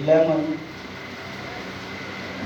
11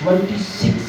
26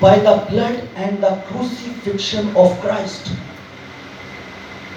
By the blood and the crucifixion of Christ,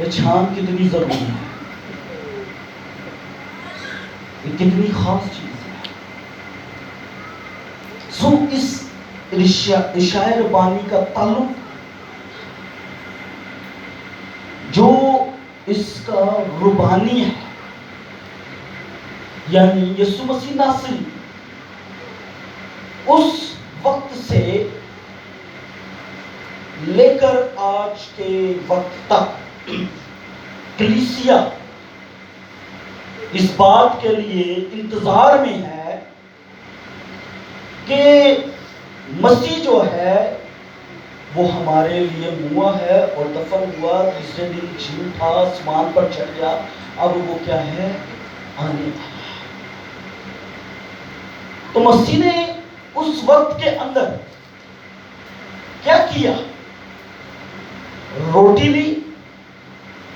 پہچان کتنی ضروری ہے، یہ کتنی خاص چیز ہے۔ سو اس عشاء ربانی کا تعلق جو اس کا ربانی ہے، یعنی یسوع مسیح ناصری، اس وقت سے لے کر آج کے وقت تک کلیسیا اس بات کے لیے انتظار میں ہے کہ مسیح جو ہے وہ ہمارے لیے ہوا ہے اور دفن ہوا، تیسرے دن جی اٹھا، آسمان پر چڑھ گیا، اب وہ کیا ہے؟ آنے والا۔ تو مسیح نے اس وقت کے اندر کیا کیا؟ روٹی لی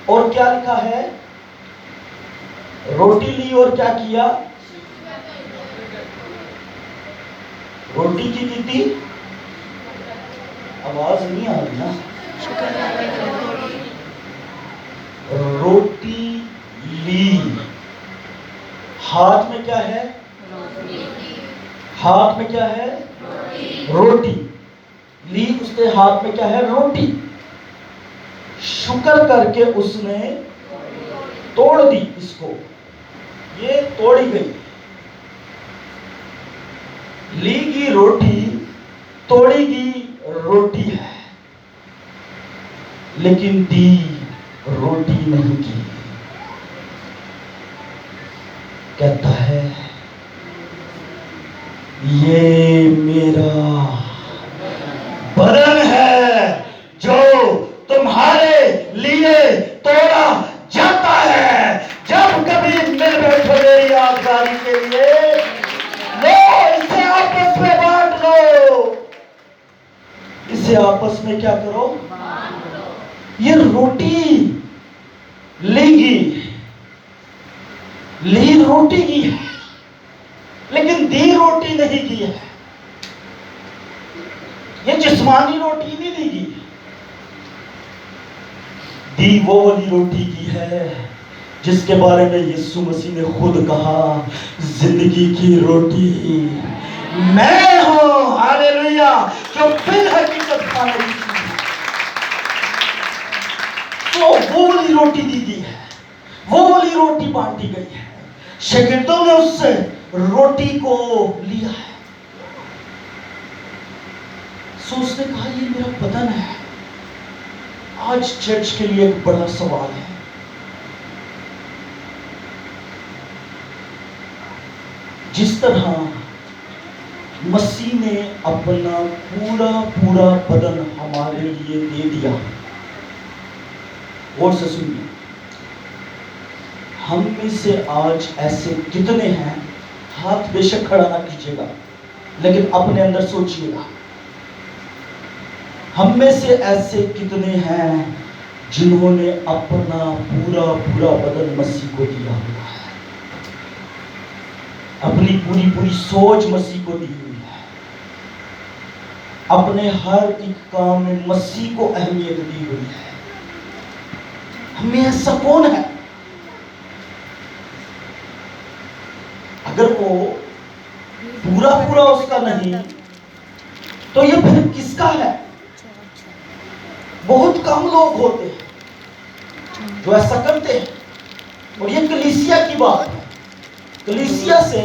اور کیا لکھا ہے؟ روٹی لی اور کیا کیا؟ روٹی کی تھی، آواز نہیں آ رہی نا؟ روٹی لی، ہاتھ میں کیا ہے؟ ہاتھ میں کیا ہے؟ روٹی لی، اس کے ہاتھ میں کیا ہے؟ روٹی۔ شکر کر کے اس نے توڑ دی، اس کو یہ توڑی گئی، لی گی روٹی، توڑی گی روٹی ہے، لیکن دی روٹی نہیں کی۔ کہتا ہے یہ میرا بدن ہے جو تمہارے لیے توڑا جاتا ہے، جب کبھی مل بیٹھو میری یادگاری کے لیے لو، اسے آپس میں بانٹ لو، اسے آپس میں کیا کرو؟ یہ روٹی لی گی، لی روٹی کی ہے لیکن دی روٹی نہیں کی ہے، یہ جسمانی روٹی نہیں دی گی، دی وہ والی روٹی کی ہے جس کے بارے میں یسوع مسیح نے خود کہا، زندگی کی روٹی میں ہوں، ہاللیلویہ، جو بالحقیقت کھانے کی چیز ہے۔ تو وہ والی روٹی دی گئی ہے، وہ والی روٹی بانٹی گئی ہے، شاگردوں نے اس سے روٹی کو لیا ہے۔ سو اس نے کہا یہ میرا بدن ہے۔ آج چرچ کے لیے ایک بڑا سوال ہے، جس طرح مسیح نے اپنا پورا بدن ہمارے لیے دے دیا، غور سے سنیے، ہم میں سے آج ایسے کتنے ہیں؟ ہاتھ بے شک کھڑا نہ کیجیے گا لیکن اپنے اندر سوچئے گا، ہم میں سے ایسے کتنے ہیں جنہوں نے اپنا پورا بدن مسیح کو دیا ہوا ہے، اپنی پوری سوچ مسیح کو دی ہوئی ہے، اپنے ہر ایک کام میں مسیح کو اہمیت دی ہوئی ہے؟ ہمیں ایسا کون ہے؟ اگر وہ پورا اس کا نہیں تو یہ پھر کس کا ہے؟ بہت کم لوگ ہوتے ہیں جو ایسا کرتے ہیں، اور یہ کلیسیا کی بات ہے، کلیسیا سے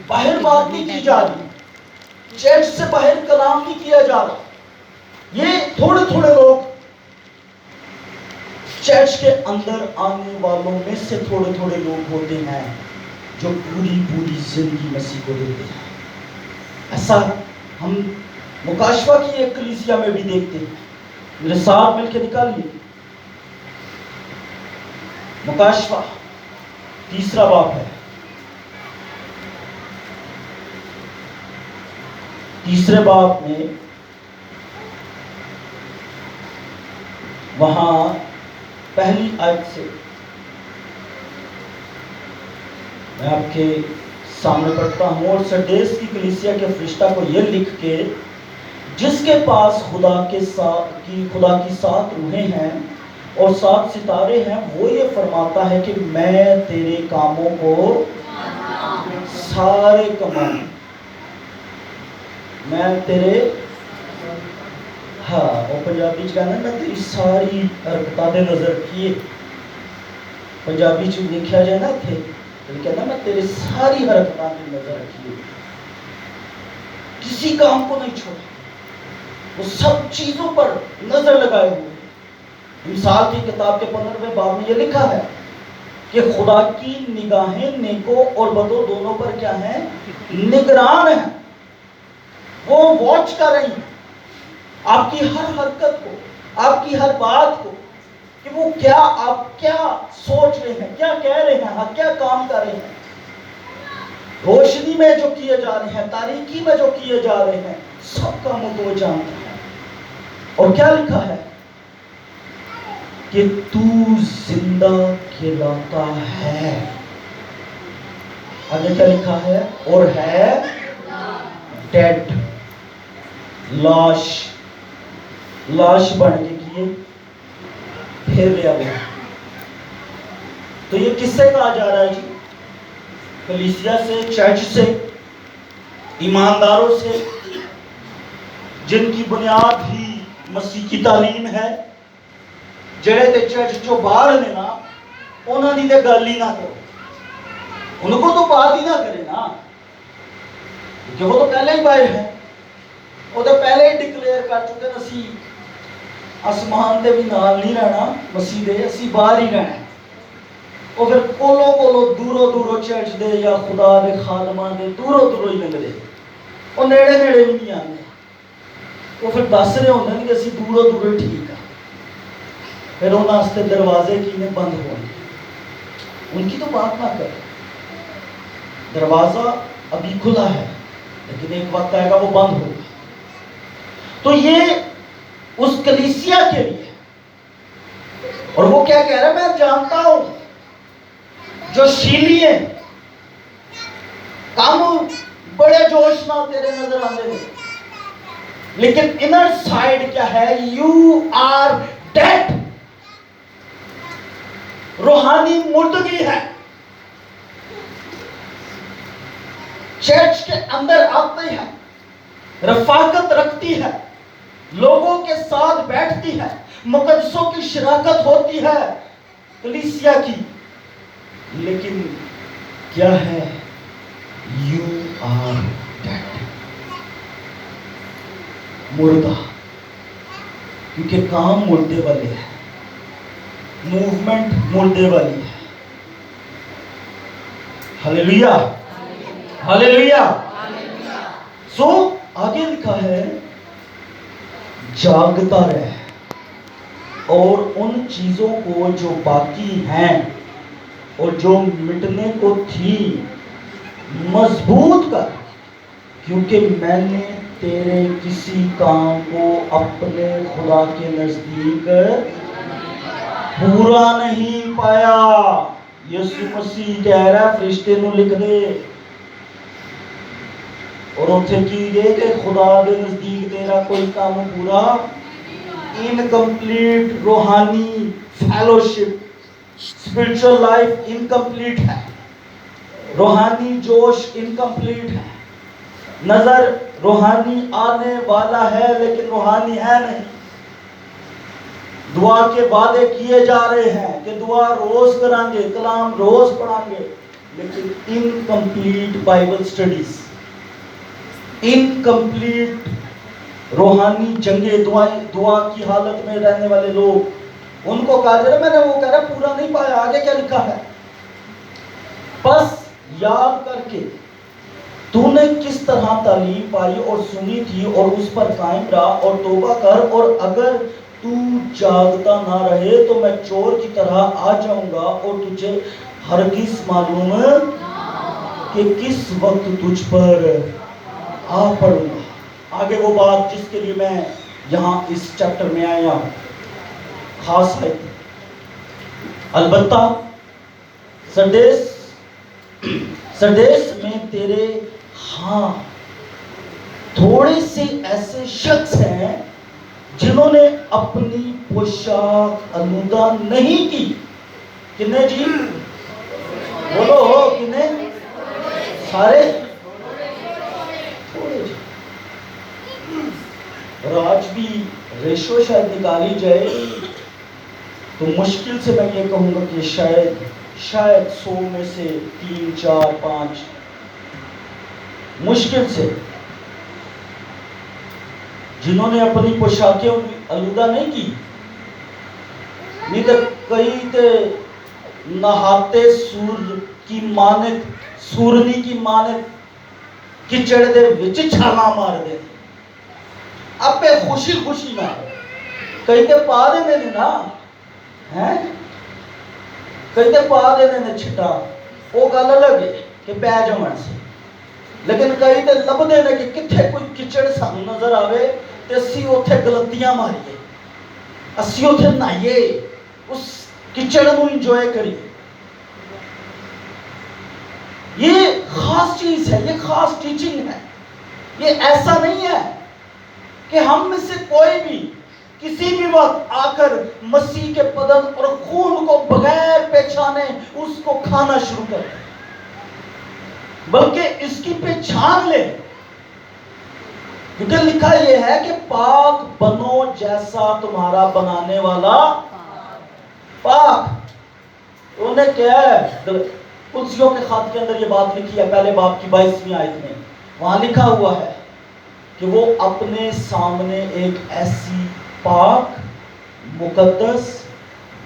باہر بات نہیں کی جا رہی، چرچ سے باہر کلام نہیں کیا جا رہا، یہ تھوڑے لوگ چرچ کے اندر آنے والوں میں سے تھوڑے لوگ ہوتے ہیں جو پوری زندگی مسیح کو دیتے ہیں۔ ایسا ہم مکاشفہ کی ایک کلیسیا میں بھی دیکھتے ہیں، میرے ساتھ مل کے نکالیے مکاشفہ 3 باب ہے، 3 باب میں وہاں پہلی آیت سے میں آپ کے سامنے پڑھتا ہوں، اور سرڈیس کی کلیسیا کے فرشتہ کو یہ لکھ کے، جس کے پاس خدا کی 7 روحیں ہیں اور 7 ستارے ہیں، وہ یہ فرماتا ہے کہ میں تیرے کاموں کو سارے کماؤں، میں تیرے ہاں اور پنجابی چ کہنا میں تیری ساری حرکتاں دے نظر رکھیے، پنجابی چ لکھیا جائے نا اتنے کہنا میں تیرے ساری حرکتاں کی نظر رکھیے، کسی کام کو نہیں چھوڑا، وہ سب چیزوں پر نظر لگائے ہوئے۔ مثال کی کتاب کے 15ویں باب میں یہ لکھا ہے کہ خدا کی نگاہیں نیکوں اور بدوں دونوں پر کیا ہیں؟ نگران ہیں، وہ واچ کر رہی ہیں آپ کی ہر حرکت کو، آپ کی ہر بات کو، کہ وہ کیا آپ کیا سوچ رہے ہیں، کیا کہہ رہے ہیں، آپ کیا کام کر رہے ہیں، روشنی میں جو کیے جا رہے ہیں، تاریکی میں جو کیے جا رہے ہیں، سب کاموں کو وہ جانتا ہے۔ اور کیا لکھا ہے کہ تو زندہ کہلاتا ہے، آگے کیا لکھا ہے؟ اور ہے ڈیڈ، لاش بن کے کیے پھر لیا گیا۔ تو یہ کس سے کہا جا رہا ہے جی؟ کلیسیا سے، چرچ سے، ایمانداروں سے، جن کی بنیاد ہی مسیح کی تعلیم ہے، جڑے تے چرچ چو باہر نے نا، انہوں نے تے گل ہی نہ کرو، ان کو تو بات ہی نہ کرے نا، کیونکہ وہ تو پہلے ہی باہر ہیں، وہ تو پہلے ہی ڈکلیئر کر چکے مسیح آسمان دے بھی نال نہیں رہنا، مسیح دے اسی باہر ہی رہنا۔ وہ پھر کولو دوروں چرچ دے یا خدا دے خادماں دے دوروں ہی لنگ دے، وہ نیڑے بھی نہیں آتے، وہ پھر دس رہے ہوتے ہیں کہ اسی دوروں ہی ٹھیک ہے، پھر انہوں واسطے دروازے کی نے بند ہو گئے، ان کی تو بات نہ کرے، دروازہ ابھی کھلا ہے لیکن ایک وقت آئے گا وہ بند ہوگا۔ تو یہ اس کلیسیا کے لیے، اور وہ کیا کہہ رہا ہے؟ میں جانتا ہوں جو شیلی ہیں، کام بڑے جوش نہ تیرے نظر آتے ہیں، لیکن انر سائیڈ کیا ہے؟ یو آر ڈیڈ، روحانی مردگی ہے۔ چرچ کے اندر آتی ہے، رفاقت رکھتی ہے، لوگوں کے ساتھ بیٹھتی ہے، مقدسوں کی شراکت ہوتی ہے کلیسیا کی، لیکن کیا ہے؟ یو آر ڈیڈ، مردہ، کیونکہ کام مردے والے ہیں، موومنٹ مردے والی ہے۔ ہلیلویا، ہلیلویا۔ سو آگے لکھا ہے جاگتا رہے اور ان چیزوں کو جو باقی ہیں اور جو مٹنے کو تھی مضبوط کر، کیونکہ میں نے تیرے کسی کام کو اپنے خدا کے نزدیک پورا نہیں پایا۔ یسوع مسیح کہہ رہا ہے فرشتے نو لکھ دے، اور اتھے کی گئے کہ خدا دے نزدیک تیرا کوئی کام پورا انکمپلیٹ، روحانی فیلوشپ، اسپرچل لائف انکمپلیٹ ہے، روحانی جوش انکمپلیٹ ہے، نظر روحانی آنے والا ہے لیکن روحانی ہے نہیں، دعا کے وعدے کیے جا رہے ہیں کہ دعا روز کریں گے، کلام روز پڑھیں گے، لیکن انکمپلیٹ بائبل سٹڈیز، انکمپلیٹ روحانی جنگیں، دعا کی حالت میں رہنے والے لوگ، ان کو کہا جائے، میں نے وہ کہہ رہا پورا نہیں پایا۔ آگے کیا لکھا ہے؟ بس یاد کر کے تو نے کس طرح تعلیم پائی اور سنی تھی اور اس پر قائم رہا اور توبہ کر، اور اگر تو جاگتا نہ رہے تو میں چور کی طرح آ جاؤں گا اور تجھے ہرگز معلوم کہ کس وقت تجھ پر آ پڑوں گا۔ آگے وہ بات جس کے لیے میں یہاں اس چیپٹر میں آیا ہوں خاص ہے، البتہ سردیس میں تیرے ہاں تھوڑے سے ایسے شخص ہیں جنہوں نے اپنی پوشاک آلودہ نہیں کی. کنے جی؟ بولو ہو کنے؟ سارے تھوڑے جی. اور آج بھی ریشو شاید نکالی جائے تو مشکل سے میں یہ کہوں گا کہ شاید 100 میں سے 3 4 5 مشکل سے جنہوں نے اپنی پوشاکیں آلودہ نہیں کی. نہیں تو کئی تے نہاتے سور کی مانت سورنی کی مانت کچڑ دے وچ چھالا مار دے. اب پہ خوشی خوشی نہ کئی تے پا دے نے نا ہیں کئی تے پا دے نے چھٹا وہ گل الگ ہے کہ پہ جمن سے. لیکن کئی تے لب دے نے کہ کتھے کوئی کچڑ سانو نظر آوے تے اسی اوتھے غلطیاں ماریے اسی اوتھے نہائیے اس کچڑ نو انجوائے کریے. یہ خاص چیز ہے, یہ خاص ٹیچنگ ہے. یہ ایسا نہیں ہے کہ ہم میں سے کوئی بھی کسی بھی وقت آ کر مسیح کے بدن اور خون کو بغیر پہچانے اس کو کھانا شروع کر دیں, بلکہ اس کی پہچان لیں. کیونکہ لکھا یہ ہے کہ پاک بنو جیسا تمہارا بنانے والا پاک. انہیں کیا ہے قدسیوں کے خط کے اندر یہ بات لکھی ہے پہلے باب کی 22ویں آیت میں. وہاں لکھا ہوا ہے کہ وہ اپنے سامنے ایک ایسی پاک مقدس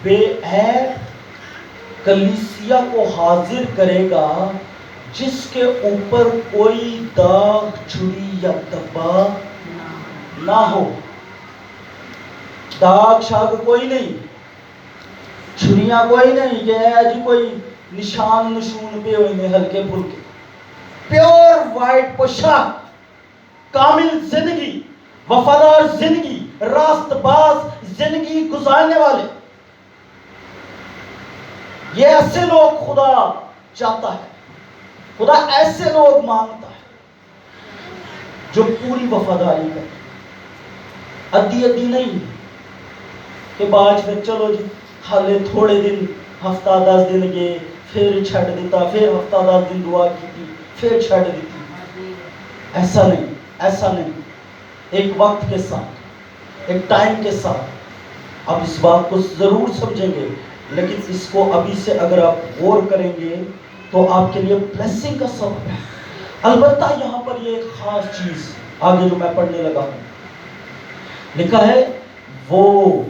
بے عیب کلیسیا کو حاضر کرے گا جس کے اوپر کوئی داغ چھری یا دھبا نہ ہو. داغ شاگ کوئی نہیں, چھریاں کوئی نہیں کہ ہے جی کوئی نشان نشون پہ ہوئے ہیں ہلکے پھلکے. پیور وائٹ پوشاک, کامل زندگی, وفادار زندگی, راست باز زندگی گزارنے والے. یہ ایسے لوگ خدا چاہتا ہے, خدا ایسے لوگ مانگتا ہے جو پوری وفاداری کریں, ادھی ادھی نہیں کہ باج پھر چلو جی حالے تھوڑے دن ہفتہ 10 دن گئے پھر چھڑ دیتا, پھر ہفتہ 10 دن دعا کی پھر چھڑ دیتی. ایسا نہیں, ایسا نہیں. ایک وقت کے ساتھ, ایک ٹائم کے ساتھ آپ اس بات کو ضرور سمجھیں گے, لیکن اس کو ابھی سے اگر آپ غور کریں گے تو آپ کے لیے بلیسنگ کا سبب ہے. البتہ یہاں پر یہ ایک خاص چیز آگے جو میں پڑھنے لگا ہوں لکھا ہے وہ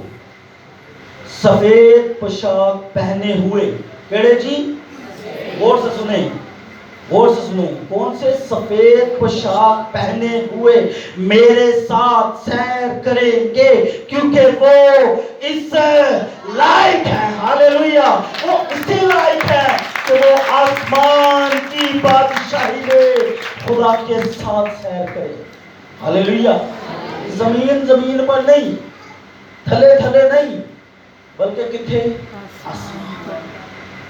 سفید پوشاک پہنے ہوئے. کیڑے جی؟ غور سے سنیں, غور سے سنیں. کون سے؟ سفید پوشاک پہنے ہوئے میرے ساتھ سیر کریں گے کیونکہ وہ اس لائق ہے. ہاللیلویہ, وہ اسی لائق ہے کہ وہ آسمان کی بادشاہی میں خدا کے ساتھ سیر کرے. ہاللیلویہ. زمین زمین پر نہیں, تھلے تھلے نہیں, بلکہ کتھے؟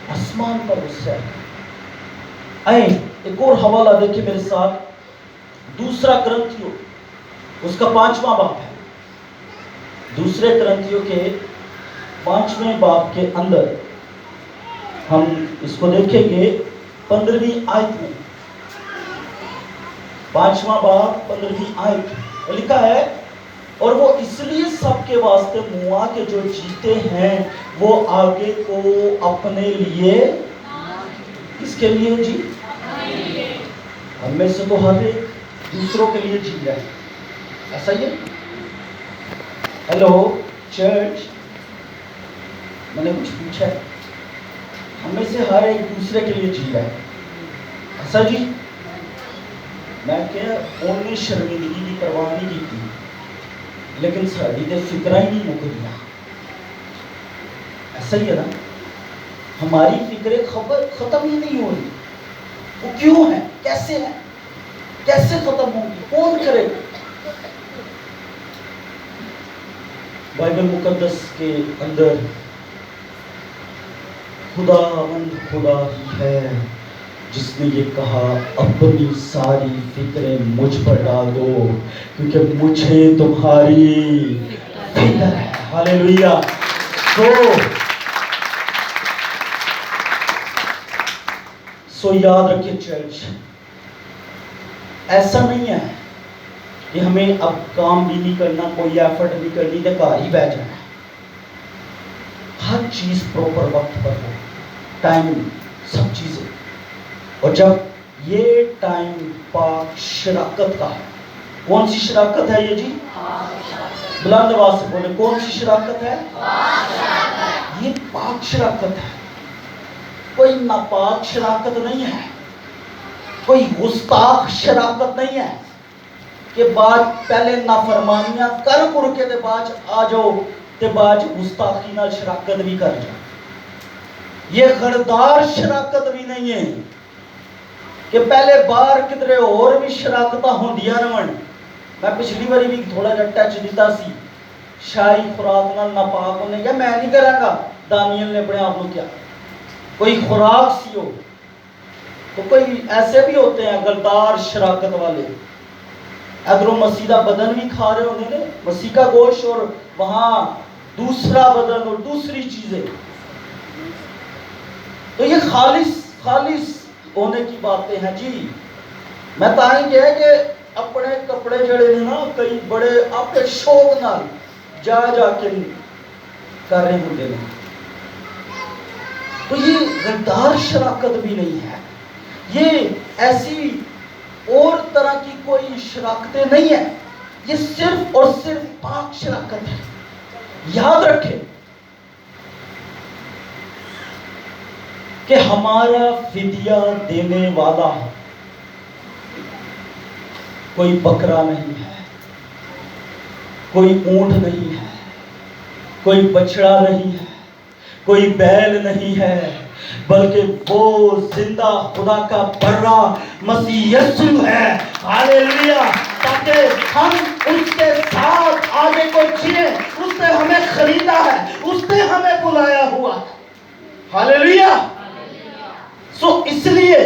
آسمان پر وہ سیر کرے. آئیں ایک اور حوالہ دیکھیں میرے ساتھ, دوسرا کرنتھیوں اس کا 5واں باب ہے. دوسرے کرنتھیوں کے 5ویں باب کے اندر ہم اس کو دیکھیں گے 15ویں آیت میں. 5واں باب 15ویں آیت لکھا ہے اور وہ اس لیے سب کے واسطے موا کہ جو جیتے ہیں وہ آگے کو اپنے لیے, کس کے لیے جی؟ ہم میں سے تو ہر ایک دوسروں کے لیے جی رہا ہے, ایسا ہی ہے. ہیلو چرچ, میں نے کچھ پوچھا ہے, ہم میں سے ہر ایک دوسرے کے لیے جی رہا ہے, ایسا جی؟ میں کہ انہیں شرمندگی کی پرواہ نہیں کی تھی, لیکن ساری دے فکرہ ہی نہیں مک دیا. ایسا ہی ہے نا, ہماری فکریں خبر ختم ہی نہیں ہو رہی. وہ کیوں ہے, کیسے ہے, کیسے ختم ہوگی, کون کرے گا؟ بائبل مقدس کے اندر خداوند خدا ہی ہے جس نے یہ کہا اپنی ساری فکریں مجھ پر ڈال دو کیونکہ مجھے تمہاری فکر ہے. ہاللیلویا. سو یاد رکھیے چرچ، ایسا نہیں ہے کہ ہمیں اب کام بھی نہیں کرنا، کوئی ایفرٹ نہیں کرنی، تو گھر ہی بیٹھ جانا. ہر چیز پراپر وقت پر ہو، ٹائم، سب چیزیں. اور جب یہ ٹائم پاک شراکت کا ہے. کون سی شراکت ہے یہ جی؟ بلند آواز سے بولے، کون سی شراکت ہے؟ یہ پاک شراکت ہے. کوئی ناپاک شراکت نہیں ہے، کوئی گستاخ شراکت نہیں ہے کہ بعد پہلے نافرمانیاں کر کے تے بعد آ جاؤ تے بعد گستاخی نال شراکت بھی کر جاؤ. یہ غدار شراکت بھی نہیں ہے کہ پہلے باہر کدھرے اور بھی شراکتاں ہوندیاں رہن. میں پچھلی باری بھی تھوڑا جا ٹچ دیتا سی، شاہی خوراک نال ناپاک ہونے کیا میں نہیں کراں گا. دانیل نے اپنے آپ کو کیا کوئی خوراک سی ہو، تو کوئی ایسے بھی ہوتے ہیں غدار شراکت والے، ادھروں مسیح کا بدن بھی کھا رہے ہوتے ہیں، مسیح کا گوشت، اور وہاں دوسرا بدن اور دوسری چیزیں. تو یہ خالص ہونے کی باتیں ہیں جی. میں تائیں کہہ کہ اپنے کپڑے جڑے نے نا کئی بڑے آپ کے شوق نال جا کے کر رہے ہوتے ہیں. تو یہ غدار شراکت بھی نہیں ہے، یہ ایسی اور طرح کی کوئی شراکتیں نہیں ہیں. یہ صرف اور صرف پاک شراکت ہے. یاد رکھیں کہ ہمارا فدیہ دینے والا کوئی بکرا نہیں ہے، کوئی اونٹ نہیں ہے، کوئی بچڑا نہیں ہے، کوئی بیل نہیں ہے، بلکہ وہ زندہ خدا کا برا مسیح یسوع ہے. ہاللیلویا. تاکہ ہم اس کے ساتھ آگے کو جیے. اس نے ہمیں خریدا ہے، اس نے ہمیں بلایا ہوا. ہاللیلویا. سو اس لیے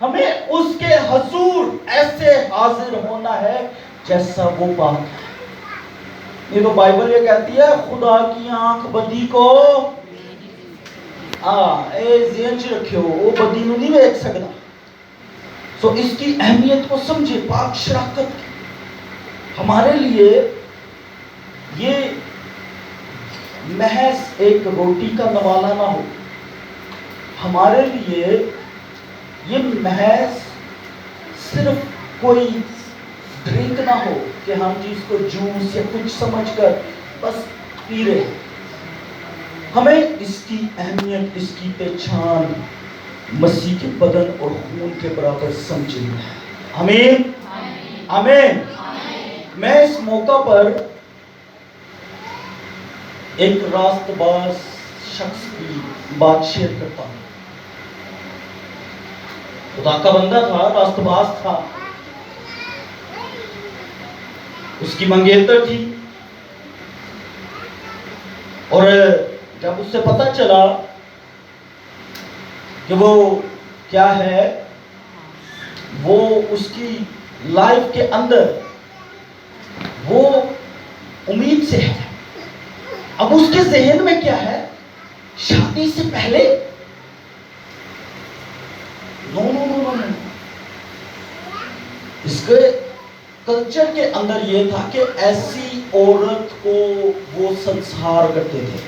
ہمیں اس کے حضور ایسے حاضر ہونا ہے جیسا وہ پاک ہے. یہ تو بائبل یہ کہتی ہے خدا کی آنکھ بدی کو اے ذہن چ رکھو، وہ بدی نو نہیں دیکھ سکتا. سو اس کی اہمیت کو سمجھے. پاک شراکت ہمارے لیے یہ محض ایک روٹی کا نوالا نہ ہو، ہمارے لیے یہ محض صرف کوئی ڈرنک نہ ہو کہ ہم جی اس کو جوس یا کچھ سمجھ کر بس پی رہے. ہمیں اس کی اہمیت، اس کی پہچان مسیح کے بدن اور خون کے برابر سمجھنی ہے. آمین آمین. میں اس موقع پر ایک راست باز شخص کی بات شیئر کرتا ہوں. خدا کا بندہ تھا، راست باز تھا، اس کی منگیتر تھی. اور جب اس سے پتہ چلا کہ وہ کیا ہے، وہ اس کی لائف کے اندر وہ امید سے ہے. اب اس کے ذہن میں کیا ہے؟ شادی سے پہلے نو نو نو نو نو. اس کے کلچر کے اندر یہ تھا کہ ایسی عورت کو وہ سنسار کرتے تھے.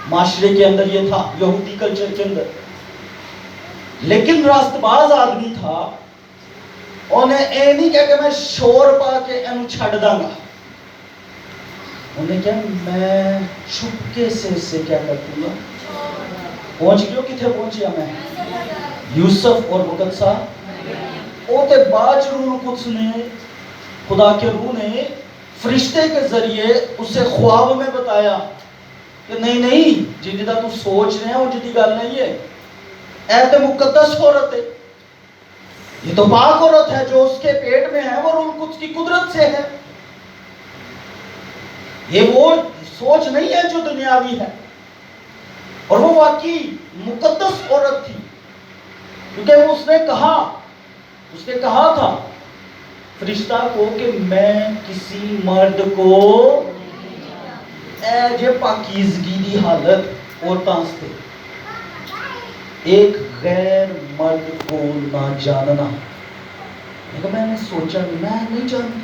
معاشرے کے اندر یہ تھا، یہودی کلچر کے اندر. لیکن راست باز آدمی تھا، انہیں اے نہیں کہا کہ میں شور پا کے انہوں چھڑ داں گا. انہیں کہا میں چھپکے سے اسے کیا کرتی ہوں. پہنچ گئے کتنے پہنچیا میں؟ یوسف اور مقدسہ اوتے باج روح القدس نے، خدا کے روح نے فرشتے کے ذریعے اسے خواب میں بتایا کہ نہیں جنہی تو سوچ رہے ہیں وہ جدی گل نہیں ہے. اے تو مقدس عورت ہے، یہ تو پاک عورت ہے، جو اس کے پیٹ میں ہے وہ روح القدس کی قدرت سے ہے. یہ وہ سوچ نہیں ہے جو دنیاوی ہے. اور وہ واقعی مقدس عورت تھی، کیونکہ اس نے کہا تھا فرشتہ کو کہ میں کسی مرد کو اے جے پاکیزگی دی حالت عورتاں سے ایک غیر مرد کو نہ جاننا. لیکن میں نے سوچا میں نہیں جانتی.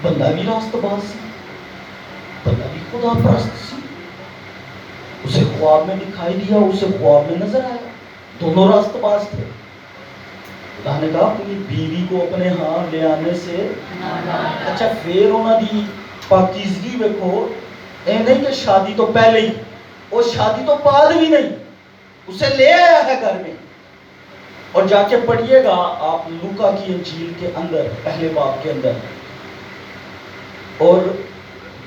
بندہ بھی راست باز سی, بندہ بھی خدا پرست سی. اسے خواب میں دکھائی دیا, اسے خواب میں نظر آیا, دونوں راست باز تھے. خدا نے کہا اپنی بیوی کو اپنے ہاں لے آنے سے. اچھا پھر انہوں دی پاکیزگی دیکھو, اے نہیں کہ شادی تو پہلے ہی, وہ شادی تو بعد بھی نہیں, اسے لے آیا ہے گھر میں. اور جا کے پڑھیے گا آپ لوکا کی انجیل کے اندر پہلے باب کے اندر, اور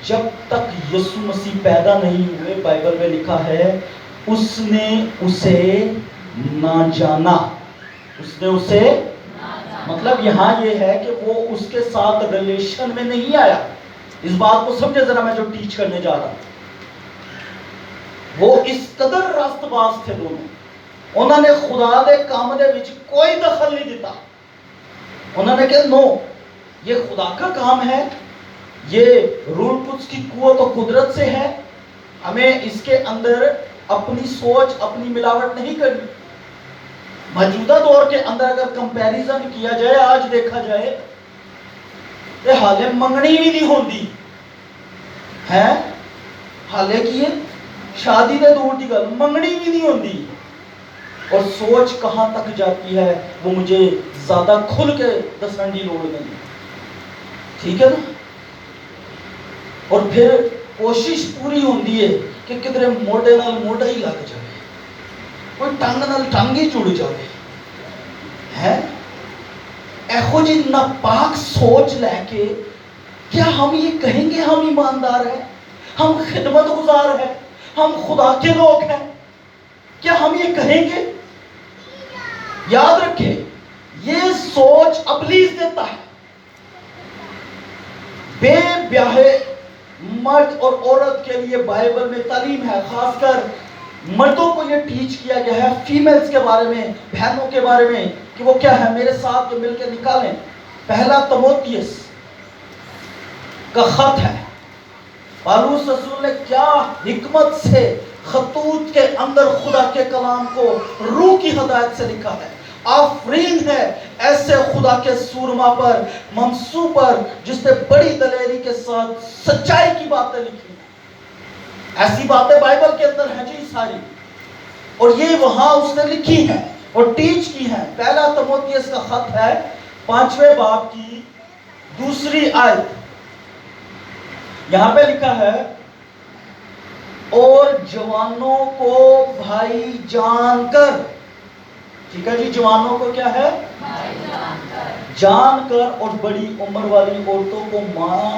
جب تک یسوع مسیح پیدا نہیں ہوئے بائبل میں لکھا ہے اس نے اسے نہ جانا. اس نے اسے مطلب یہاں یہ ہے کہ وہ اس کے ساتھ ریلیشن میں نہیں آیا. اس بات کو سمجھے ذرا, میں جو ٹیچ کرنے جا رہا ہوں. وہ اس قدر راست باز تھے دونوں, انہوں نے خدا دے کام دے وچ کوئی دخل نہیں دیتا. انہوں نے کہا نو, یہ خدا کا کام ہے, یہ روح القدس کی قوت و قدرت سے ہے, ہمیں اس کے اندر اپنی سوچ اپنی ملاوٹ نہیں کرنی. موجودہ دور کے اندر اگر کمپیریزن کیا جائے, آج دیکھا جائے کہ حالے منگنی بھی نہیں ہوندی ہے, حالے کی شادی دے دور دی گل, منگنی بھی نہیں ہوندی. اور سوچ کہاں تک جاتی ہے وہ مجھے زیادہ کھل کے دسن دی لوڑ نہیں, ٹھیک ہے نا. اور پھر کوشش پوری ہوندی ہے کہ کدھر موڈے نال موڈا ہی لگ جائے, کوئی ٹنگ نال ٹنگ ہی جڑ جائے ہے. ایہو جی ناپاک سوچ لے کے کیا ہم یہ کہیں گے ہم ایماندار ہیں, ہم خدمت گزار ہیں, ہم خدا کے لوگ ہیں؟ کیا ہم یہ کہیں گے؟ یاد رکھیں یہ سوچ ابلیس دیتا ہے. بے بیاہے مرد اور عورت کے لیے بائبل میں تعلیم ہے, خاص کر مردوں کو یہ ٹیچ کیا گیا ہے فیمیلز کے بارے میں, بہنوں کے بارے میں, کہ وہ کیا ہے. میرے ساتھ جو مل کے نکالیں, پہلا تموتیس کا خط ہے. پالوس رسول نے کیا حکمت سے خطوط کے اندر خدا کے کلام کو روح کی ہدایت سے لکھا ہے. آفرین ہے ایسے خدا کے سورما پر, منصو پر, جس نے بڑی دلیری کے ساتھ سچائی کی باتیں لکھی. ایسی باتیں بائبل کے اندر ہیں جی ساری, اور یہ وہاں اس نے لکھی ہیں اور ٹیچ کی ہیں. پہلا تموتیس کا خط ہے 5ویں باب کی 2 آیت. یہاں پہ لکھا ہے اور جوانوں کو بھائی جان کر. ٹھیک ہے جی, جوانوں کو کیا ہے جان کر, اور بڑی عمر والی عورتوں کو ماں